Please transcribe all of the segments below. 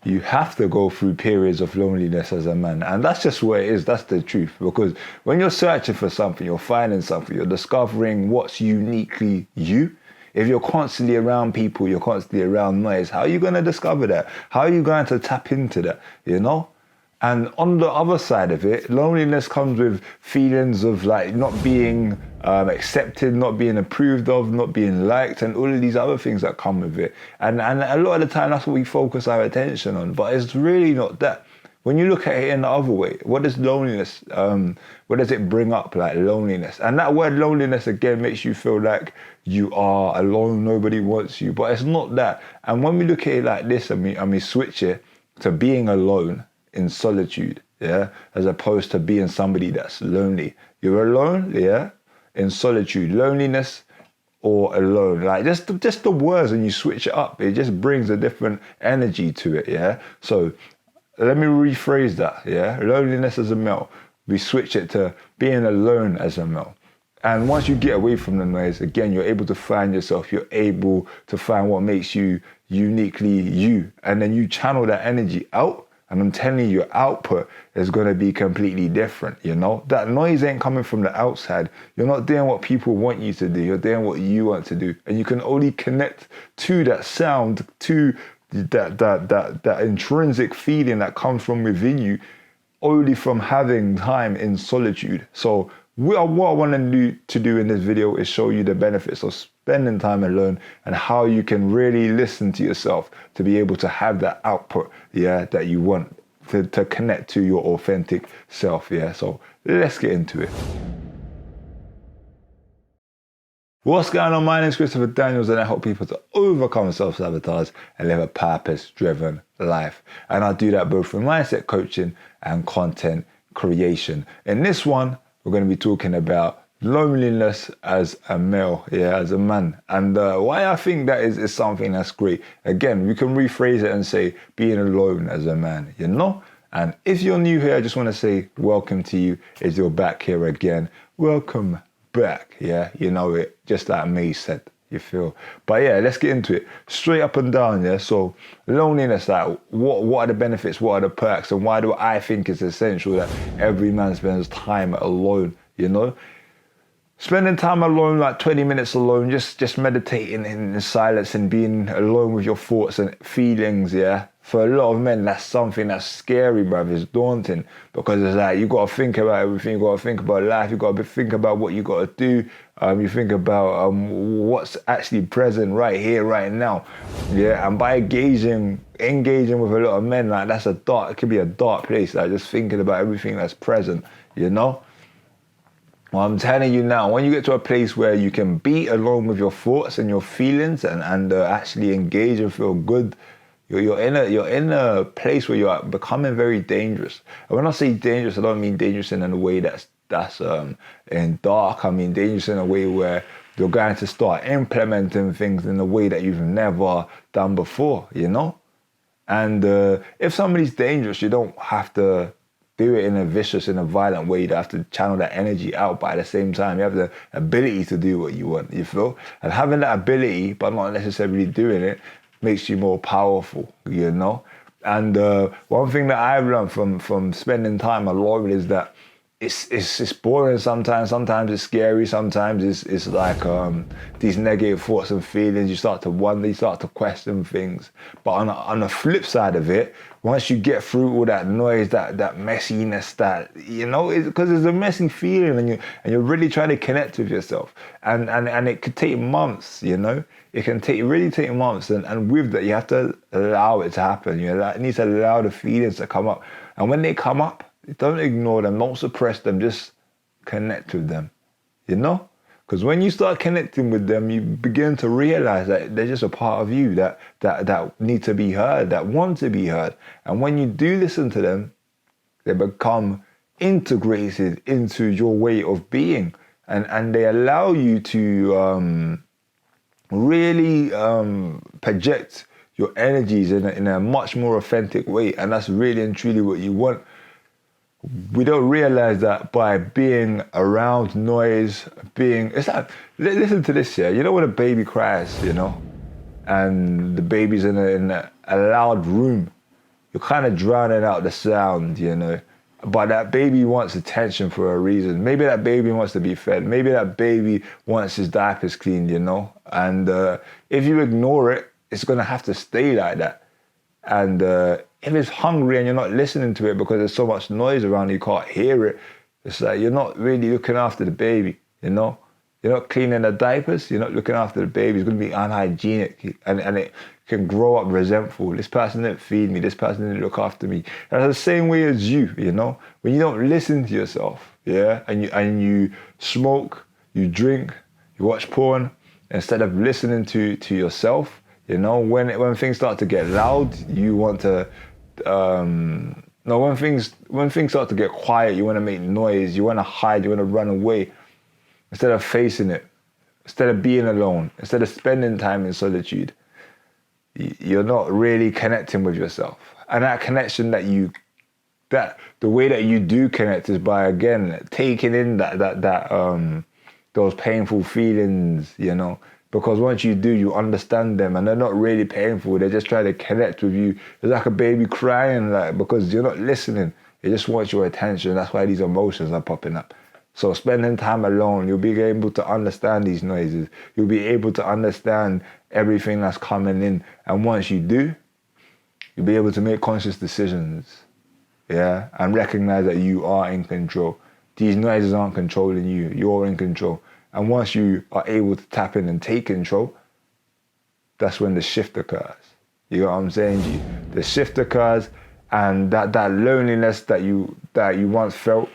you have to go through periods of loneliness as a man. And that's just what it is. That's the truth. Because when you're searching for something, you're finding something, you're discovering what's uniquely you. If you're constantly around people, you're constantly around noise, how are you going to discover that? How are you going to tap into that, you know? And on the other side of it, loneliness comes with feelings of like not being accepted, not being approved of, not being liked, and all of these other things that come with it. And a lot of the time, that's what we focus our attention on. But it's really not that. When you look at it in the other way, what is loneliness? What does it bring up, like loneliness? And that word loneliness, again, makes you feel like you are alone, nobody wants you. But it's not that. And when we look at it like this, and we switch it to being alone, in solitude, yeah, as opposed to being somebody that's lonely. You're alone, yeah, in solitude, loneliness or alone. Like just the words, and you switch it up, it just brings a different energy to it, yeah. So let me rephrase that, yeah. Loneliness as a male, we switch it to being alone as a male. And once you get away from the noise, again, you're able to find yourself. You're able to find what makes you uniquely you, and then you channel that energy out. And I'm telling you, your output is going to be completely different, you know? That noise ain't coming from the outside. You're not doing what people want you to do. You're doing what you want to do. And you can only connect to that sound, to that intrinsic feeling that comes from within you, only from having time in solitude. So what I want to do in this video is show you the benefits of spending time alone and how you can really listen to yourself to be able to have that output, yeah, that you want to connect to your authentic self, yeah. So let's get into it. What's going on? My name is Christopher Daniels, and I help people to overcome self-sabotage and live a purpose-driven life. And I do that both through mindset coaching and content creation. In this one, we're going to be talking about loneliness as a male, yeah, as a man. And why I think that is something that's great. Again, we can rephrase it and say being alone as a man, you know? And if you're new here, I just want to say welcome to you. If you're back here again, welcome back, yeah? You know it, just like me said, you feel. But yeah, let's get into it. Straight up and down, yeah? So loneliness, like what are the benefits, what are the perks, and why do I think it's essential that every man spends time alone, you know? Spending time alone, like 20 minutes alone, just meditating in silence and being alone with your thoughts and feelings, yeah? For a lot of men, that's something that's scary, bruv. It's daunting because it's like you got to think about everything. You got to think about life. You got to think about what you got to do. You think about what's actually present right here, right now, yeah. And by engaging with a lot of men, like it could be a dark place. Like just thinking about everything that's present, you know. Well, I'm telling you now, when you get to a place where you can be alone with your thoughts and your feelings and actually engage and feel good, you're in a place where you're becoming very dangerous. And when I say dangerous, I don't mean dangerous in a way that's in dark. I mean dangerous in a way where you're going to start implementing things in a way that you've never done before, you know? And if somebody's dangerous, you don't have to do it in a violent way. You have to channel that energy out, but at the same time, you have the ability to do what you want, you feel? And having that ability, but not necessarily doing it, makes you more powerful, you know? And one thing that I've learned from spending time alone is that it's boring sometimes it's scary, sometimes it's like these negative thoughts and feelings. You start to wonder, you start to question things. But on the flip side of it, once you get through all that noise, that messiness, that, you know, because it's a messy feeling, and you're really trying to connect with yourself, and it could take months, you know. It can really take months, and with that, you have to allow it to happen. You need to allow the feelings to come up, and when they come up, don't ignore them, don't suppress them, just connect with them, you know? Because when you start connecting with them, you begin to realize that they're just a part of you that need to be heard, that want to be heard. And when you do listen to them, they become integrated into your way of being, and they allow you to really project your energies in a much more authentic way. And that's really and truly what you want. We don't realize that by being around noise, it's like, listen to this, yeah. You know when a baby cries, you know, and the baby's in a loud room, you're kind of drowning out the sound, you know. But that baby wants attention for a reason. Maybe that baby wants to be fed. Maybe that baby wants his diapers cleaned, you know. And if you ignore it, it's going to have to stay like that. And if it's hungry and you're not listening to it because there's so much noise around you can't hear it, it's like you're not really looking after the baby, you know. You're not cleaning the diapers. You're not looking after the baby. It's going to be unhygienic, and it can grow up resentful. This person didn't feed me. This person didn't look after me. And it's the same way as you, you know. When you don't listen to yourself, yeah, and you smoke, you drink, you watch porn, instead of listening to yourself, you know. When things start to get loud, you want to. No, when things start to get quiet, you want to make noise. You want to hide. You want to run away. Instead of facing it, instead of being alone, instead of spending time in solitude, you're not really connecting with yourself. And that connection the way that you do connect is by, again, taking in those painful feelings, you know, because once you do, you understand them, and they're not really painful. They're just trying to connect with you. It's like a baby crying, like, because you're not listening. It just wants your attention. That's why these emotions are popping up. So spending time alone, you'll be able to understand these noises. You'll be able to understand everything that's coming in. And once you do, you'll be able to make conscious decisions, yeah? And recognize that you are in control. These noises aren't controlling you. You're in control. And once you are able to tap in and take control, that's when the shift occurs. You know what I'm saying to you? The shift occurs, and that loneliness that you once felt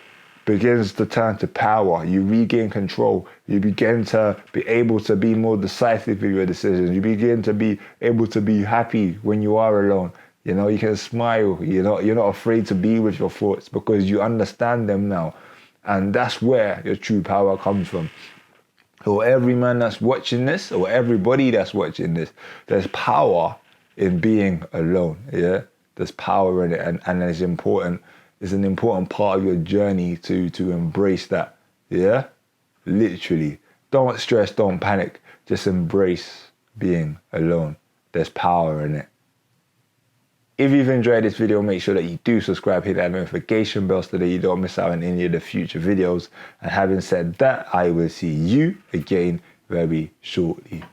begins to turn to power. You regain control. You begin to be able to be more decisive with your decisions. You begin to be able to be happy when you are alone. You know, you can smile. You're not afraid to be with your thoughts because you understand them now. And that's where your true power comes from. So every man that's watching this, or everybody that's watching this, there's power in being alone, yeah? There's power in it, and it's important. It's an important part of your journey to embrace that, yeah? Literally. Don't stress, don't panic. Just embrace being alone. There's power in it. If you've enjoyed this video, make sure that you do subscribe, hit that notification bell so that you don't miss out on any of the future videos. And having said that, I will see you again very shortly.